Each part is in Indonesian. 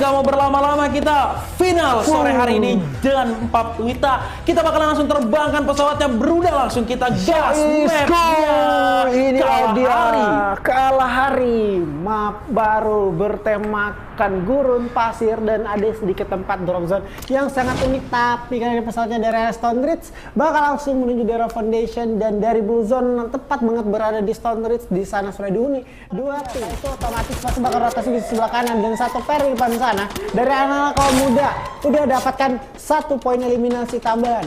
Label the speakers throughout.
Speaker 1: nggak mau berlama-lama, kita final sore hari ini dengan 4 wita. Kita bakalan langsung terbangkan pesawatnya, berudah langsung kita gas mapnya.
Speaker 2: Ini dia
Speaker 1: Kalah
Speaker 2: hari map baru bertemakan gurun, pasir, dan ada sedikit tempat drop zone yang sangat unik. Tapi karena pesawatnya dari Stone Ridge bakal langsung menuju daerah Foundation, dan dari Blue Zone tepat banget berada di Stone Ridge. Di sana sudah dihuni 2 tim, itu otomatis pasti bakal rotasi di sebelah kanan, dan 1 pair di depan sana dari anak-anak kaum muda udah dapatkan 1 poin eliminasi tambahan.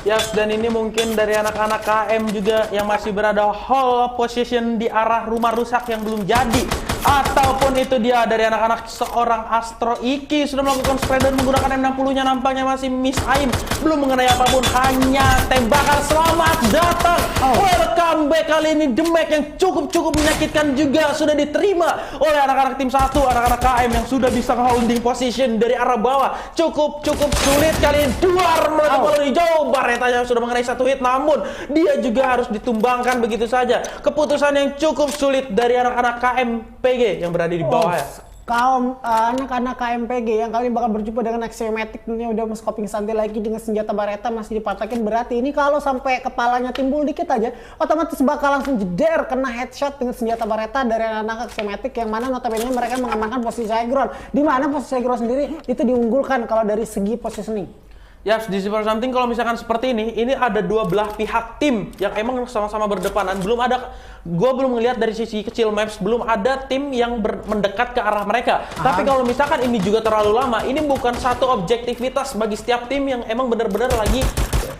Speaker 1: Yes, dan ini mungkin dari anak-anak KM juga yang masih berada hold position di arah rumah rusak yang belum jadi. Ataupun itu dia dari anak-anak seorang Astro Iki sudah melakukan spreader menggunakan M60-nya, nampaknya masih miss aim, belum mengenai apapun, hanya tembakan. Selamat datang, welcome back. Kali ini damage yang cukup menyakitkan juga sudah diterima oleh anak-anak tim 1, anak-anak KM yang sudah bisa holding position dari arah bawah. Cukup sulit kali ini. Duar meledak melalui jauh, Baretanya sudah mengenai 1 hit, namun dia juga harus ditumbangkan begitu saja. Keputusan yang cukup sulit dari anak-anak KMPG yang berada di bawah ya.
Speaker 2: Kaum anak-anak KMPG yang kali ini bakal berjumpa dengan Axiomatic, tentunya udah scoping santai lagi dengan senjata Bareta masih dipatakin. Berarti ini kalau sampai kepalanya timbul dikit aja, otomatis bakal langsung jeder kena headshot dengan senjata Bareta dari anak-anak Axiomatic, yang mana notabene mereka mengamankan posisi high ground, di mana posisi high ground sendiri itu diunggulkan kalau dari segi positioning.
Speaker 1: Ya, di Super Something kalau misalkan seperti ini ada 2 belah pihak tim yang emang sama-sama berdepanan. Gue belum ngelihat dari sisi kecil maps, belum ada tim yang mendekat ke arah mereka. Tapi kalau misalkan ini juga terlalu lama, ini bukan satu objektivitas bagi setiap tim yang emang benar-benar lagi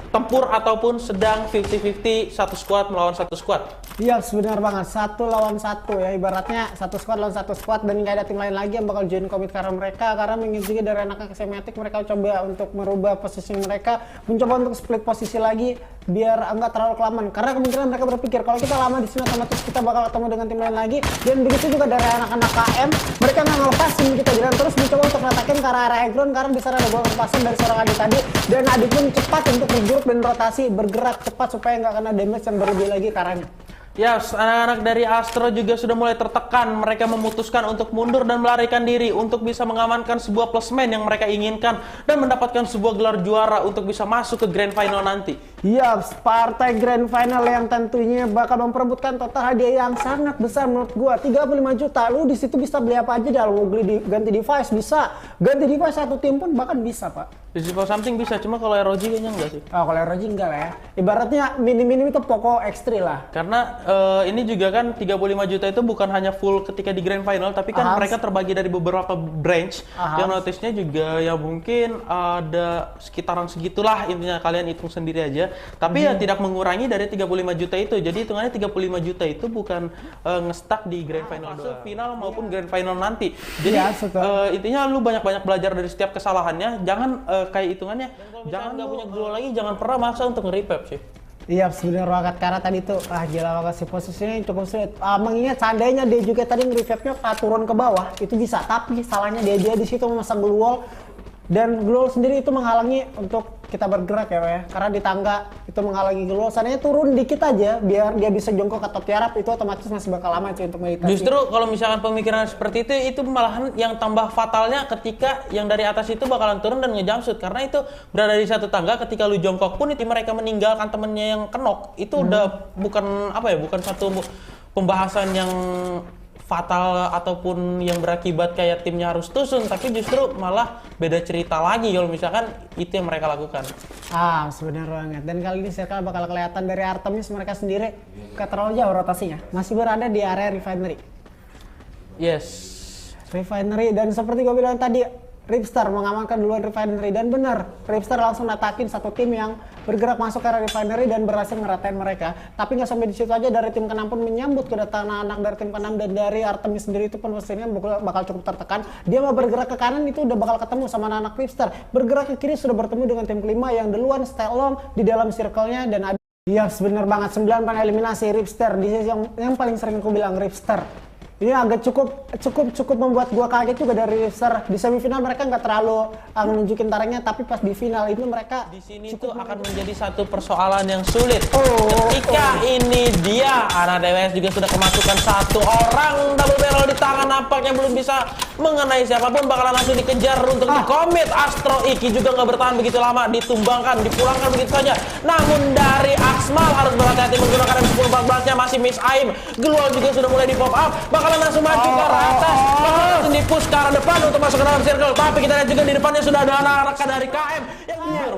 Speaker 1: tempur ataupun sedang 50-50 satu squad melawan satu squad.
Speaker 2: Iya, benar banget, 1 lawan 1 ya, ibaratnya 1 squad lawan 1 squad, dan nggak ada tim lain lagi yang bakal join komit karena mereka, karena mungkin juga dari anak Axiomatic mereka coba untuk merubah posisi mereka, mencoba untuk split posisi lagi biar enggak terlalu kelamaan, karena kemungkinan mereka berpikir kalau kita lama di sini otomatis kita bakal ketemu dengan tim lain lagi. Dan begitu juga dari anak-anak KM, mereka nggak ngelepasin kita jalan terus mencoba untuk ngatakin ke arah high ground, karena di sana ada gol lepasan dari seorang Adi tadi, dan Adi pun cepat untuk regroup dan rotasi, bergerak cepat supaya nggak kena damage yang berlebih lagi karena.
Speaker 1: Ya, anak-anak dari Astro juga sudah mulai tertekan. Mereka memutuskan untuk mundur dan melarikan diri untuk bisa mengamankan sebuah plusman yang mereka inginkan dan mendapatkan sebuah gelar juara untuk bisa masuk ke Grand Final nanti.
Speaker 2: Ya, partai Grand Final yang tentunya bakal memperebutkan total hadiah yang sangat besar menurut gua, 35 juta. Lu di situ bisa beli apa aja dah, lu mau beli ganti device bisa, ganti device 1 tim pun bahkan bisa, Pak.
Speaker 1: Di Super Something bisa, cuma kalau ROG kayaknya enggak sih.
Speaker 2: Oh, kalau ROG enggak lah ya. Ibaratnya minim-minim itu pokok ekstri lah.
Speaker 1: Karena ini juga kan 35 juta itu bukan hanya full ketika di Grand Final, tapi kan mereka terbagi dari beberapa branch. Yang notice-nya juga ya mungkin ada sekitaran segitulah, intinya kalian hitung sendiri aja. Tapi ya tidak mengurangi dari 35 juta itu. Jadi hitungannya 35 juta itu bukan nge-stuck di Grand Final doang, final maupun Grand Final nanti. Jadi intinya lu banyak-banyak belajar dari setiap kesalahannya. Jangan kayak hitungannya, jangan nggak punya glow lagi, jangan pernah maksa untuk nge-repap sih.
Speaker 2: Iya, sebenarnya banget, karena tadi tuh gila banget sih posisinya cukup sulit. Mengingat seandainya dia juga tadi nge-repapnya turun ke bawah itu bisa, tapi salahnya dia di situ memasang glue wall, dan glue wall sendiri itu menghalangi untuk kita bergerak ya, Pak ya. Karena di tangga itu menghalangi glue wall. Seandainya turun dikit aja biar dia bisa jongkok ke top tiarap, itu otomatis masih bakal lama sih untuk meditasi.
Speaker 1: Justru kalau misalkan pemikiran seperti itu malahan yang tambah fatalnya ketika yang dari atas itu bakalan turun dan nge-jumpsuit, karena itu berada di satu tangga. Ketika lu jongkok pun itu mereka meninggalkan temennya yang kenok, itu udah bukan apa ya, bukan satu pembahasan yang fatal ataupun yang berakibat kayak timnya harus tusun, tapi justru malah beda cerita lagi kalau misalkan itu yang mereka lakukan.
Speaker 2: Sebenarnya banget. Dan kali ini circle bakal kelihatan dari Artemis, mereka sendiri gak terlalu jauh rotasinya, masih berada di area refinery.
Speaker 1: Yes,
Speaker 2: Refinery, dan seperti gue bilang tadi, Ripstar mengamankan duluan refinery, dan benar, Ripstar langsung natakin 1 tim yang bergerak masuk ke area refinery dan berhasil ngeratain mereka. Tapi nggak sampai di situ aja, dari tim ke-6 pun menyambut kedatangan anak dari tim ke-6, dan dari Artemis sendiri itu pun pastinya bakal cukup tertekan. Dia mau bergerak ke kanan itu udah bakal ketemu sama anak Ripstar. Bergerak ke kiri sudah bertemu dengan tim ke-5 yang duluan stay long di dalam circle-nya, dan ada. Iya, bener banget, 9 pan eliminasi Ripstar. Di sisi yang paling sering aku bilang Ripstar Ini agak cukup membuat gua kaget juga dari Star. Di semifinal mereka nggak terlalu menunjukin tarangnya, tapi pas di final itu mereka
Speaker 1: di sini tuh akan menjadi satu persoalan yang sulit.
Speaker 2: Oh,
Speaker 1: Ketika ini dia, anak DWS juga sudah kemasukan satu orang double barrel di tangan, nampaknya belum bisa mengenai siapapun, bakalan langsung dikejar untuk dikomit. Astro Iki juga nggak bertahan begitu lama, ditumbangkan, dipulangkan begitu saja. Namun dari Axmal harus berhati-hati menggunakan M10-14-nya, masih miss aim. Glual juga sudah mulai di pop up, bakalan langsung maju ke arah atas, bakalan langsung di-push ke arah depan untuk masuk ke dalam circle. Tapi kita lihat juga di depannya sudah ada anak-anak dari KM yang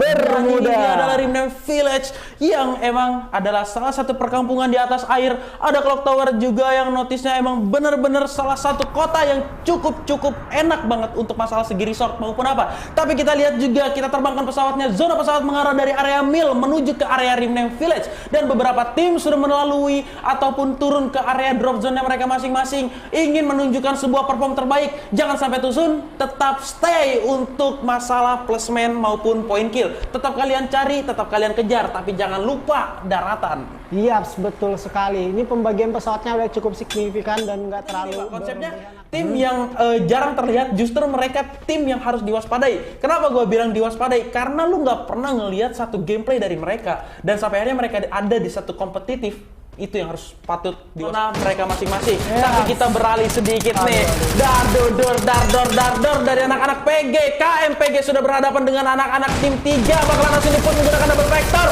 Speaker 1: Bermuda. Ini adalah Rimnam Village yang emang adalah salah satu perkampungan di atas air. Ada clock tower juga yang notisnya emang bener-bener salah satu kota yang cukup enak banget untuk masalah segi resort maupun apa. Tapi kita lihat juga, kita terbangkan pesawatnya, zona pesawat mengarah dari area Mill menuju ke area Rimnam Village, dan beberapa tim sudah melalui ataupun turun ke area drop zone mereka masing-masing, ingin menunjukkan sebuah perform terbaik. Jangan sampai tusun, tetap stay untuk masalah placement maupun point kill. Tetap kalian cari, tetap kalian kejar, tapi jangan lupa daratan.
Speaker 2: Iya, betul sekali. Ini pembagian pesawatnya udah cukup signifikan dan nggak terlalu
Speaker 1: konsepnya tim yang jarang terlihat, justru mereka tim yang harus diwaspadai. Kenapa gue bilang diwaspadai? Karena lu nggak pernah ngelihat satu gameplay dari mereka, dan sampai akhirnya mereka ada di satu kompetitif. Itu yang harus patut diwaspadai mereka masing-masing. Tapi kita beralih sedikit nih. Dardor dari anak-anak PG. KMPG sudah berhadapan dengan anak-anak tim 3. Bakalan langsung dipus menggunakan double vector.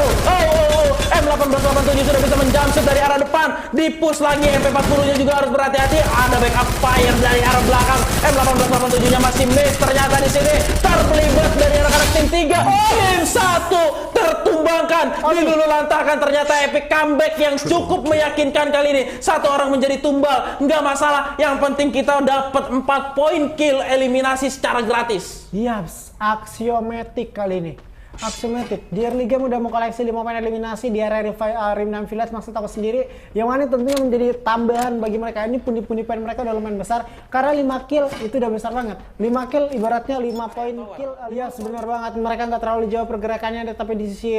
Speaker 1: M1887 sudah bisa menjumpsuit dari arah depan. Dipus lagi, MP40-nya juga harus berhati-hati. Ada backup fire dari arah belakang. M1887-nya masih miss. Ternyata di sini terlibat dari anak-anak tim 3. Tim 1 tertumbangkan, dilululantakkan. Ternyata epic comeback yang cukup meyakinkan kali ini. Satu orang menjadi tumbal, nggak masalah. Yang penting kita dapat 4 poin kill eliminasi secara gratis.
Speaker 2: Yaps, aksiomatik kali ini. Aksiomatik. Di early game udah mau koleksi 5 poin eliminasi di area Rimnam Village, maksud aku sendiri. Yang mana tentunya menjadi tambahan bagi mereka. Ini pundi-pundi poin mereka udah lumayan besar. Karena 5 kill itu udah besar banget. 5 kill ibaratnya 5 poin kill. Ya sebenar banget. Mereka nggak terlalu jauh pergerakannya. Tapi di sisi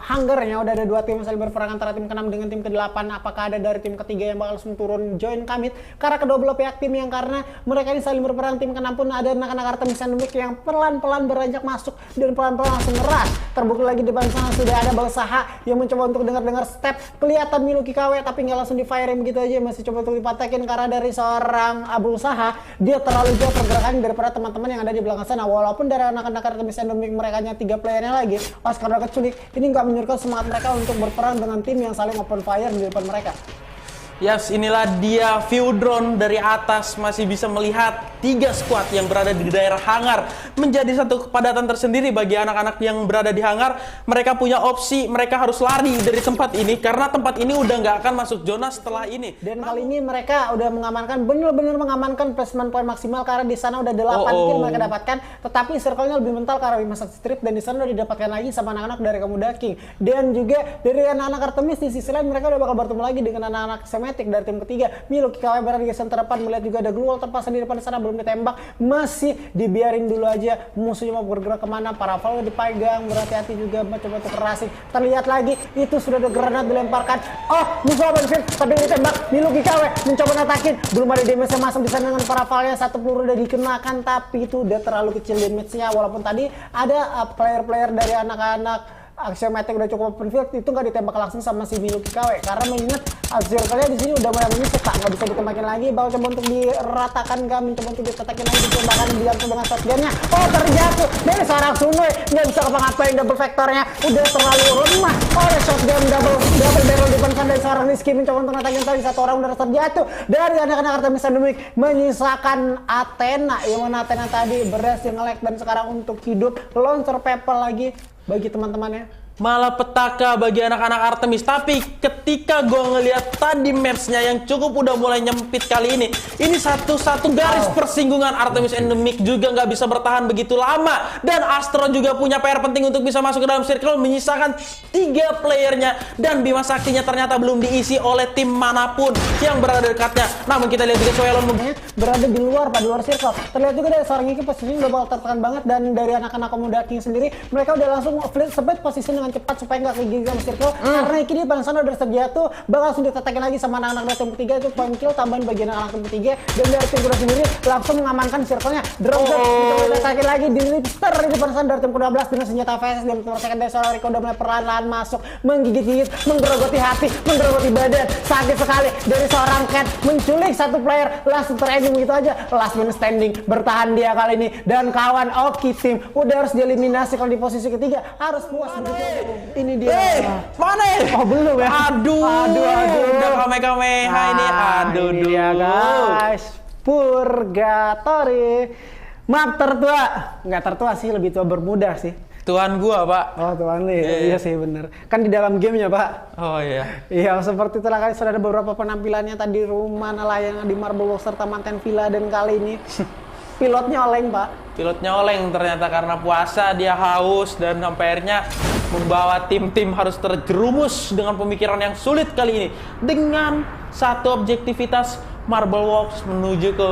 Speaker 2: hungernya udah ada 2 tim saling berperang antara tim ke-6 dengan tim ke-8. Apakah ada dari tim ke-3 yang bakal langsung turun join commit? Karena kedua belah pihak tim yang karena mereka ini saling berperang. Tim ke-6 pun ada anak-anak Artemis Endemic yang pelan-pelan beranjak masuk dan pelan-pelan langsung ngeras. Terbukti lagi di depan sana sudah ada Balsaha yang mencoba untuk dengar-dengar step. Kelihatan Miluki KW tapi nggak langsung di firing begitu aja, masih coba untuk dipatakin karena dari seorang Abu Usaha dia terlalu jauh pergerakan daripada teman-teman yang ada di belakang sana. Walaupun dari anak-anak Artemis Endemic mereka hanya 3 playernya lagi, Oscar udah keculik, ini nggak menyurutkan semangat mereka untuk berperang dengan tim yang saling open fire di depan mereka.
Speaker 1: Yes, inilah dia view drone dari atas, masih bisa melihat 3 squad yang berada di daerah hangar. Menjadi satu kepadatan tersendiri bagi anak-anak yang berada di hangar. Mereka punya opsi, mereka harus lari dari tempat ini karena tempat ini udah nggak akan masuk zona setelah ini.
Speaker 2: Dan kali ini mereka udah mengamankan, bener-bener mengamankan placement point maksimal karena di sana udah 8 kill mereka dapatkan. Tetapi circle-nya lebih mental karena Wimasak Strip, dan di sana udah didapatkan lagi sama anak-anak dari Kamuda King. Dan juga dari anak-anak Artemis di sisi lain mereka udah bakal bertemu lagi dengan anak-anak dari tim ketiga. Miluki KW berada di center depan, melihat juga ada Glual terpasang di depan di sana, belum ditembak, masih dibiarin dulu aja musuhnya mau bergerak kemana. Para Valve dipegang, berhati-hati juga mencoba untuk kerasin. Terlihat lagi itu sudah ada granat dilemparkan. Musuh benefit tapi ditembak. Miluki KW mencoba natakin, belum ada damage yang masuk di sana dengan para Valve-nya. 1 peluru udah dikenakan tapi itu udah terlalu kecil damage-nya. Walaupun tadi ada player-player dari anak-anak Axiomatic udah cukup open field, itu nggak ditembak langsung sama si Miluki KW karena mengingat circle-nya di sini udah mulai menyusut, tak nggak bisa ditembakin lagi. Bakal coba untuk diratakan, nggak mencoba untuk ditatakin lagi, ditembakkan dibantu dengan shotgunnya. Terjatuh dari seorang Sunway, nggak bisa ngapa-ngapain. Double vektornya udah terlalu lemah oleh shotgun double barrel dipankan dari seorang Rizky, mencoba untuk natakin tadi. 1 orang udah terjatuh dari anak-anak Artemis Endemic, menyisakan Athena yang mana Athena tadi berhasil nge-lag dan sekarang untuk hidup. Launcher Pepper lagi bagi teman-temannya.
Speaker 1: Malah petaka bagi anak-anak Artemis. Tapi ketika gue ngelihat tadi maps-nya yang cukup udah mulai nyempit kali ini satu-satu garis persinggungan. Artemis Endemic juga nggak bisa bertahan begitu lama, dan Astro juga punya PR penting untuk bisa masuk ke dalam circle, menyisakan 3 playernya, dan Bima Saktinya ternyata belum diisi oleh tim manapun yang berada dekatnya. Namun kita lihat juga Soelon
Speaker 2: berada di luar circle. Terlihat juga dari seorang Iki posisinya udah bakal tertekan banget, dan dari anak-anak Kamuda King sendiri mereka udah langsung split posisi dengan dengan cepat supaya nggak kegigit sama Circle. Karena ini di depan sana udah terjatuh, bakal langsung ditatakin lagi sama anak-anak dari tim ketiga. Itu point kill tambahan bagian anak tim ketiga, dan dari tim kedua sendiri langsung mengamankan Circle-nya. Drop shot ditatakin lagi di Lipster di depan sana dari tim ke-12 dengan senjata VS dan memperhatikan dari seorang Rico udah mulai perlahan-lahan masuk, menggigit-gigit, menggerogoti hati, menggerogoti badan. Sakit sekali dari seorang Cat menculik satu player, langsung terending begitu aja. Last man standing, bertahan dia kali ini, dan kawan Oki Team udah harus dieliminasi kalau di posisi ketiga, harus puas begitu aja. Ini dia.
Speaker 1: Mana ya?
Speaker 2: Oh belum ya?
Speaker 1: Aduh. Udah kame-kameha ini. Aduh,
Speaker 2: ini dia guys. Purgatory. Maaf tertua. Nggak tertua sih, lebih tua bermuda sih.
Speaker 1: Tuhan gua, Pak.
Speaker 2: Oh, Tuhan nih. Iya sih bener. Kan di dalam gamenya, Pak.
Speaker 1: Oh iya.
Speaker 2: Iya, seperti itulah kali sudah ada beberapa penampilannya tadi rumah nelayan di Marble Walk serta Manten Villa, dan kali ini pilotnya oleng, Pak.
Speaker 1: Pilotnya oleng ternyata karena puasa, dia haus dan sampai akhirnya membawa tim-tim harus terjerumus dengan pemikiran yang sulit kali ini dengan satu objektivitas Marble Walks menuju ke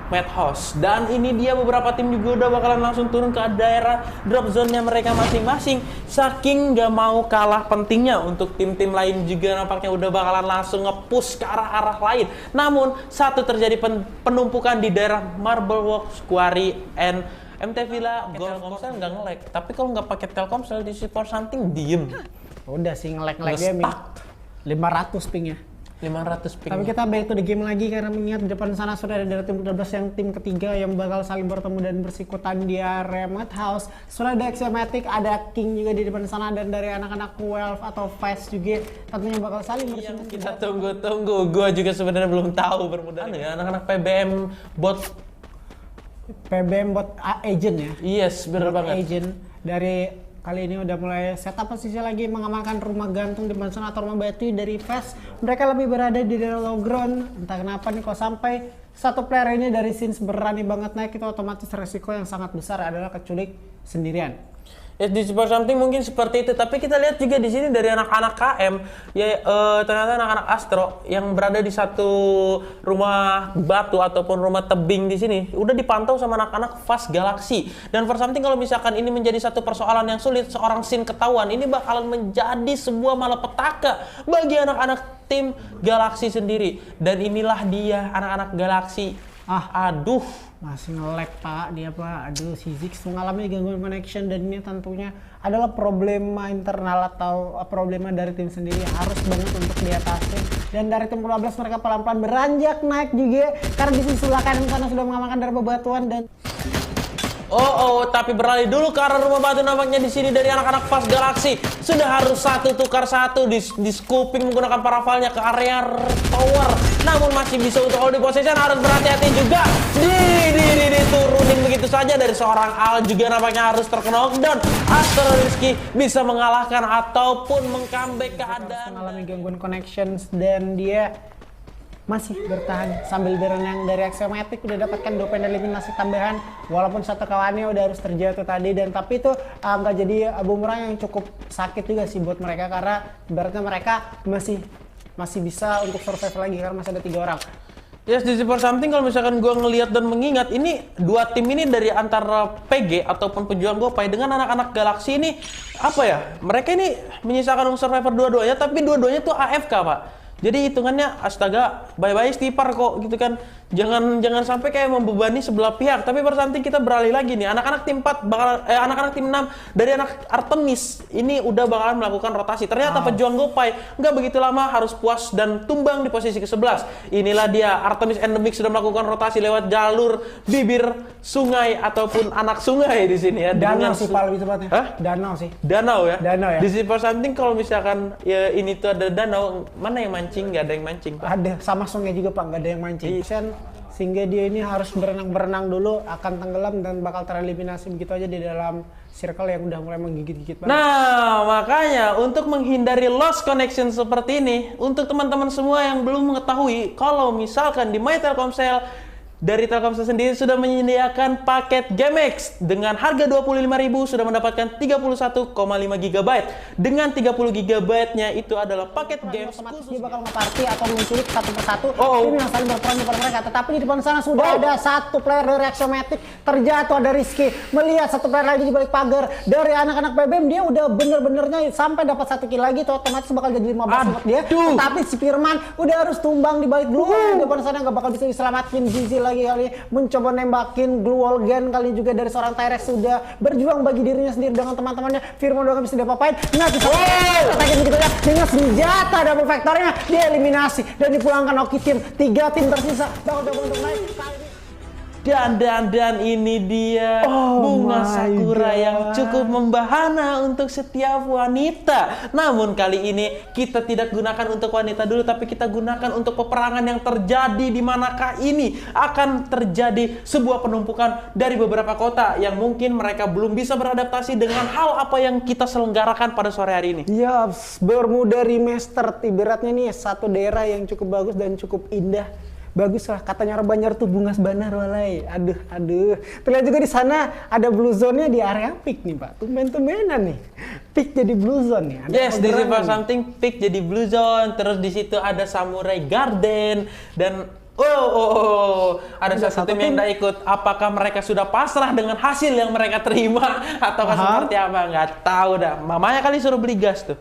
Speaker 1: Madhouse. Dan ini dia beberapa tim juga udah bakalan langsung turun ke daerah drop zone-nya mereka masing-masing, saking gak mau kalah pentingnya untuk tim-tim lain juga nampaknya udah bakalan langsung nge-push ke arah-arah lain. Namun satu terjadi penumpukan di daerah Marble Walks, Quarry, and MT Villa. Telkomsel nggak nge-lag, tapi kalau nggak pakai Telkomsel di support something diem.
Speaker 2: Udah sih nge-lag gaming. 500 pingnya.
Speaker 1: 500 ping.
Speaker 2: Tapi kita back to the game lagi karena mengingat di depan sana sudah ada dari tim 12 yang tim ketiga yang bakal saling bertemu dan bersikutan di area Madhouse. Sudah ada Axiomatic, ada King juga di depan sana, dan dari anak-anak Welf atau Fast juga tentunya bakal saling bersikutan.
Speaker 1: Kita tunggu. Gua juga sebenarnya belum tahu bermudah ya anak-anak PBM bot agent ya.
Speaker 2: Yes, bener banget. Agent dari kali ini udah mulai setup posisi lagi, mengamankan rumah gantung di mana atau rumah batu dari Fast. Mereka lebih berada di daerah low ground. Entah kenapa nih, kok sampai satu player ini dari Sins berani banget naik, itu otomatis resiko yang sangat besar adalah keculik sendirian.
Speaker 1: Ya, di support something mungkin seperti itu, tapi kita lihat juga di sini dari anak-anak KM ya, ternyata anak-anak Astro yang berada di satu rumah batu ataupun rumah tebing di sini udah dipantau sama anak-anak Fast Galaxy. Dan for something kalau misalkan ini menjadi satu persoalan yang sulit, seorang Sin ketahuan, ini bakalan menjadi sebuah malapetaka bagi anak-anak tim Galaxy sendiri. Dan inilah dia anak-anak Galaxy. Aduh,
Speaker 2: masih nge-lag Pak dia, Pak. Aduh, si Ziggs mengalami gangguan connection, dan ini tentunya adalah problema internal atau problema dari tim sendiri, harus banget untuk diatasi. Dan dari tim 12 mereka pelan-pelan beranjak naik juga karena di sisi sebelah kanan sana sudah mengamankan dari bebatuan. Dan
Speaker 1: tapi beralih dulu ke arah rumah batu nampaknya di sini dari anak-anak Fast Galaxy sudah harus satu tukar satu di scooping menggunakan paravalnya ke area tower. Namun masih bisa untuk hold di possession, harus berhati-hati juga. Diturunin begitu saja dari seorang Al juga nampaknya harus terkena knockdown. Astro Rizky bisa mengalahkan ataupun mengcomeback keadaan.
Speaker 2: Mengalami gangguan connections dan dia masih bertahan sambil berenang. Dari Axiomatic udah dapatkan 2 poin eliminasi tambahan walaupun satu kawannya udah harus terjatuh tadi, dan tapi itu nggak jadi bumerang yang cukup sakit juga sih buat mereka, karena ibaratnya mereka masih bisa untuk survive lagi karena masih ada 3 orang.
Speaker 1: Yes, di support something kalau misalkan gue ngelihat dan mengingat ini dua tim ini dari antara PG ataupun pejuang Gopay dengan anak-anak Galaxy ini apa ya, mereka ini menyisakan survivor dua-duanya, tapi dua-duanya tuh AFK Pak. Jadi hitungannya astaga, bye-bye Stipar kok gitu kan. Jangan sampai kayak membebani sebelah pihak. Tapi bersantai kita beralih lagi nih. Anak-anak tim 4 bakal anak-anak tim 6 dari anak Artemis ini udah bakalan melakukan rotasi. Ternyata pejuang Gopay nggak begitu lama harus puas dan tumbang di posisi ke-11. Inilah dia Artemis Endemic sudah melakukan rotasi lewat jalur bibir sungai ataupun anak sungai di sini ya.
Speaker 2: Danau sih paling tepatnya.
Speaker 1: Hah?
Speaker 2: Danau sih.
Speaker 1: Danau ya.
Speaker 2: Danau ya.
Speaker 1: Di support something kalau misalkan ya ini tuh ada danau, mana yang mancing? Nggak ada yang mancing Pak.
Speaker 2: Ada, sama sungai juga Pak, nggak ada yang mancing. Sehingga dia ini harus berenang dulu, akan tenggelam dan bakal tereliminasi begitu aja di dalam circle yang udah mulai menggigit-gigit banget.
Speaker 1: Nah, makanya untuk menghindari lost connection seperti ini, untuk teman-teman semua yang belum mengetahui kalau misalkan di My Telkomsel Dari Telkomsel sendiri sudah menyediakan paket GameX dengan harga 25.000 sudah mendapatkan 31,5 GB. Dengan 30 GB-nya itu adalah paket games
Speaker 2: otomatis
Speaker 1: khusus.
Speaker 2: dia bakal nge-party atau menculik satu persatu
Speaker 1: Oh.
Speaker 2: tim yang saling berperan kepada mereka. Tetapi di depan sana sudah ada satu player dari Axiomatic terjatuh, ada Rizky melihat satu player lagi di balik pagar dari anak-anak BBM. Dia udah bener-benernya sampai dapat 1 kill lagi, itu otomatis bakal jadi 15 buat dia. Tapi si Firman udah harus tumbang di balik glue wall. Di depan sana nggak bakal bisa diselamatin. Zizi lagi kali mencoba nembakin glue wall gun kali juga dari seorang Tyrex, sudah berjuang bagi dirinya sendiri dengan teman-temannya. Firman udah nggak bisa diapa-apain. Ngasih atakin begitu ya dengan senjata double factornya dia eliminasi dan dipulangkan Oki Team. 3 tim tersisa bakal coba untuk naik kali ini.
Speaker 1: Dan ini dia bunga sakura yang cukup membahana untuk setiap wanita. Namun kali ini kita tidak gunakan untuk wanita dulu, tapi kita gunakan untuk peperangan yang terjadi di manakah ini akan terjadi sebuah penumpukan dari beberapa kota yang mungkin mereka belum bisa beradaptasi dengan hal apa yang kita selenggarakan pada sore hari ini.
Speaker 2: Yaps, Bermuda Remastered ibaratnya nih satu daerah yang cukup bagus dan cukup indah. Bagus lah, katanya orang Banjar tuh bunga sebanar walai. Aduh. Terlihat juga di sana ada blue zone-nya di area pick nih, Pak. Tumben-tumbenan nih. Pick jadi blue zone nih.
Speaker 1: Yes, di River Something pick jadi blue zone. Terus di situ ada Samurai Garden dan ada satu tim yang tidak ikut. Apakah mereka sudah pasrah dengan hasil yang mereka terima ataukah seperti apa? Nggak tahu dah. Mamanya kali suruh beli gas tuh.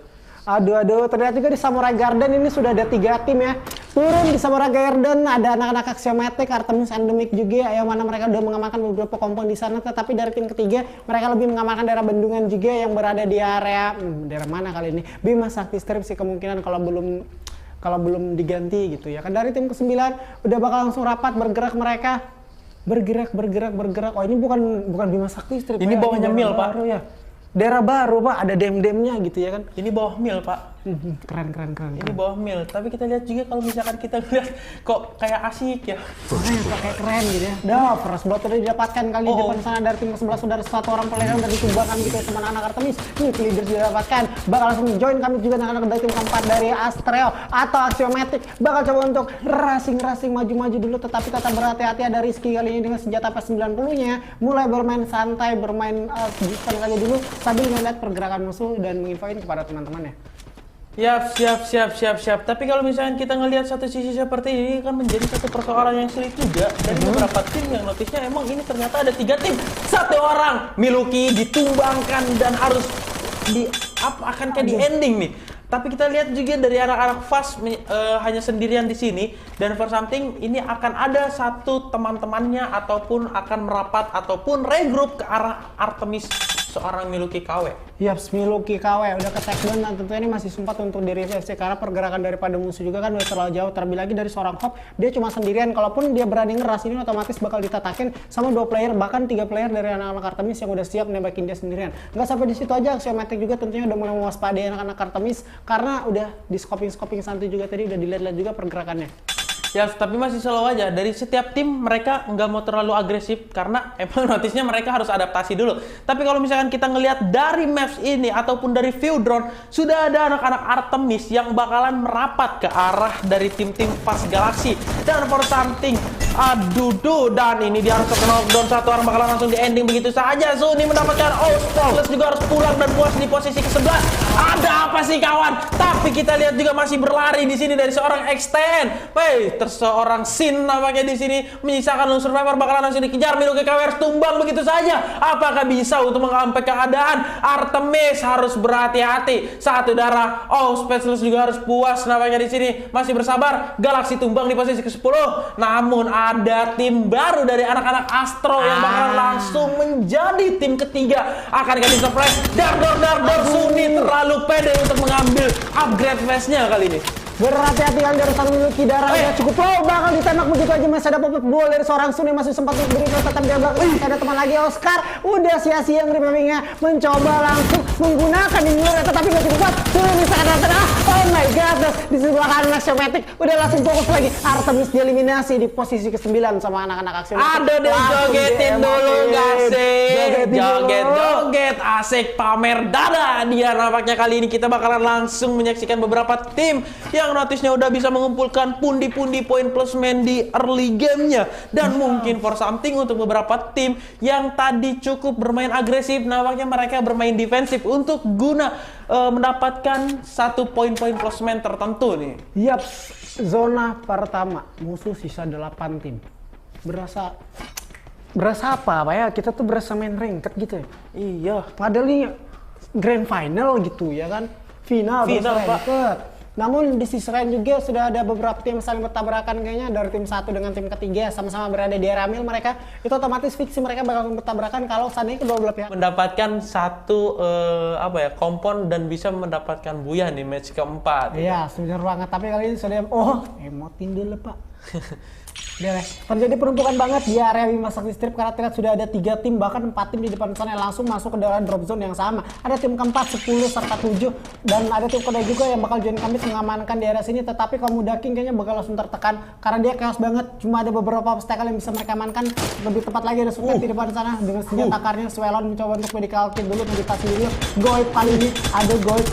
Speaker 2: Aduh, terlihat juga di Samurai Garden ini sudah ada 3 tim ya. Turun di Samurai Garden ada anak-anak Axiomatic, Artemis Endemic juga yang mana mereka udah mengamankan beberapa kompon di sana. Tetapi dari tim ketiga mereka lebih mengamankan daerah bendungan juga yang berada di area daerah mana kali ini? Bima Sakti Strip sih kemungkinan kalau belum diganti gitu ya. Kan dari tim ke-9 udah bakal langsung rapat bergerak mereka. Bergerak. Oh, ini bukan Bima Sakti Strip.
Speaker 1: Ini bawahnya Mil, Pak.
Speaker 2: Baru, ya. Daerah baru, Pak, ada dem-demnya gitu ya kan.
Speaker 1: Ini bawah Mil, Pak.
Speaker 2: Keren.
Speaker 1: Ini bawah Mil, tapi kita lihat juga kalau misalkan kita lihat kok kayak asik ya.
Speaker 2: Kayak keren gitu ya. First blood udah didapatkan kali di depan sana dari tim ke-11 sudah ada satu orang player udah ditumbangkan gitu sama anak Artemis. Ini leader sudah didapatkan. Bakal langsung join kami juga anak-anak dari tim keempat dari Astreo atau Axiomatic. Bakal coba untuk racing maju-maju dulu, tetapi tetap berhati-hati. Ada Rizky kali ini dengan senjata P90-nya. Mulai bermain santai, bermain distant aja dulu sambil melihat pergerakan musuh dan menginfoin kepada teman-temannya.
Speaker 1: Siap. Tapi kalau misalnya kita ngelihat satu sisi seperti ini kan menjadi satu persoalan yang sulit juga dari beberapa tim yang notisnya emang ini ternyata ada 3 tim. 1 orang Miluki ditumbangkan dan harus akankah di ending nih. Tapi kita lihat juga dari anak-anak Fast hanya sendirian di sini dan For Something ini akan ada satu teman-temannya ataupun akan merapat ataupun regroup ke arah Artemis seorang Miluki KW.
Speaker 2: Yaps, Miluki KW udah ke takedown dan tentunya ini masih sempat untuk di revive sih karena pergerakan daripada musuh juga kan udah terlalu jauh. Terlebih lagi dari seorang Hop, dia cuma sendirian. Kalaupun dia berani ngeras ini otomatis bakal ditatakin sama 2 player bahkan 3 player dari anak-anak Artemis yang udah siap nembakin dia sendirian. Nggak sampai di situ aja, Axiomatic juga tentunya udah mulai mewaspadai anak-anak Artemis karena udah di scoping santai juga tadi udah dilihat-lihat juga pergerakannya.
Speaker 1: Ya, tapi masih slow aja. Dari setiap tim mereka nggak mau terlalu agresif karena emang notisnya mereka harus adaptasi dulu. Tapi kalau misalkan kita ngelihat dari maps ini ataupun dari view drone, sudah ada anak-anak Artemis yang bakalan merapat ke arah dari tim-tim Fast Galaxy. Dan For Something, dan ini dia harus knockdown satu orang, bakalan langsung di ending begitu saja. Suni mendapatkan Plus juga harus pulang dan puas di posisi ke-11. Ada apa sih kawan? Tapi kita lihat juga masih berlari di sini dari seorang XTN. Seorang Sin nampaknya di sini menyisakan lone survivor, bakalan langsung dikejar. Miluki KW harus tumbang begitu saja. Apakah bisa untuk mengampai keadaan? Artemis harus berhati-hati. 1 darah. Specialist juga harus puas nampaknya di sini. Masih bersabar. Galaxy tumbang di posisi ke-10. Namun ada tim baru dari anak-anak Astro yang bakalan langsung menjadi tim ketiga. Akankah di surprise? Dar. Suni terlalu pede untuk mengambil upgrade face-nya kali ini.
Speaker 2: Berhati-hati kali dari seorang Miluki, darahnya cukup low, bakal ditembak begitu aja. Masih ada pop-up duel dari seorang Suni, masih sempat beri tetap dia belakang. Ada teman lagi, Oscar udah sia-sia nge-reviewingnya, mencoba langsung menggunakan Ignore, tetapi gak cukup kuat. Suni misalkan oh my god, di sebelah kanan Axiomatic udah langsung fokus lagi. Artemis dieliminasi di posisi ke-9 sama anak-anak Axiomatic.
Speaker 1: Ada dijogetin dulu gak sih? Joget asik pamer dada dia nampaknya. Kali ini kita bakalan langsung menyaksikan beberapa tim yang notisnya udah bisa mengumpulkan pundi-pundi poin plusmen di early gamenya. Dan mungkin for something untuk beberapa tim yang tadi cukup bermain agresif, nampaknya mereka bermain defensif untuk guna mendapatkan satu poin-poin plusmen tertentu nih.
Speaker 2: Yap, zona pertama musuh sisa 8 tim. Berasa apa ya, kita tuh berasa main ranked gitu ya.
Speaker 1: Iya,
Speaker 2: Padahal ini grand final gitu ya kan, final
Speaker 1: Pak.
Speaker 2: ranked. Namun di sisi lain juga sudah ada beberapa tim saling bertabrakan kayaknya, dari tim satu dengan tim ketiga sama-sama berada di area mil mereka. Itu otomatis fiksi mereka bakal bertabrakan kalau seandainya kedua belah pihak
Speaker 1: mendapatkan satu kompon dan bisa mendapatkan buya di match keempat.
Speaker 2: Iya, sebenarnya banget. Tapi kali ini sudah emotin dulu pak. Udah deh. Terjadi penumpukan banget di area Bima Sakti Strip karena terlihat sudah ada 3 tim bahkan 4 tim di depan sana yang langsung masuk ke dalam drop zone yang sama. Ada tim keempat 10 serta 7 dan ada tim kedua juga yang bakal join kami mengamankan di area sini. Tetapi kalau Mudaking kayaknya bakal langsung tertekan karena dia chaos banget. Cuma ada beberapa obstacle yang bisa mereka amankan. Lebih tepat lagi ada Suket di depan sana dengan senjata karnya. Swelon mencoba untuk medical kit dulu, meditasi dulu. Goib kali ini ada Goib.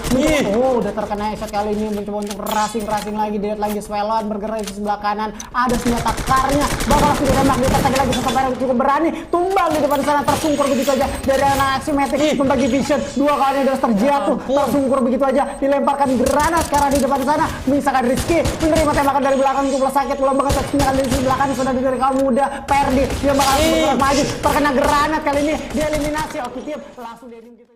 Speaker 2: Udah terkena headshot kali ini, mencoba untuk racing lagi. Dilihat lagi Swelon bergerak di sebelah kanan. Ada senjata karnya bakal langsung ditembak. Dia lagi satu barang cukup berani tumbang di depan sana, tersungkur begitu aja dari anak Aximatic membagi vision. 2 kali dia terjatuh, tersungkur begitu aja, dilemparkan granat karena di depan sana misalkan Rizky menerima tembakan dari belakang cukup sakit. Pulang banget tinggal di sisi belakang sudah dari kaum muda Perdi, dia bakal maju terkena granat kali ini, dia eliminasi. Oke, langsung dia gitu.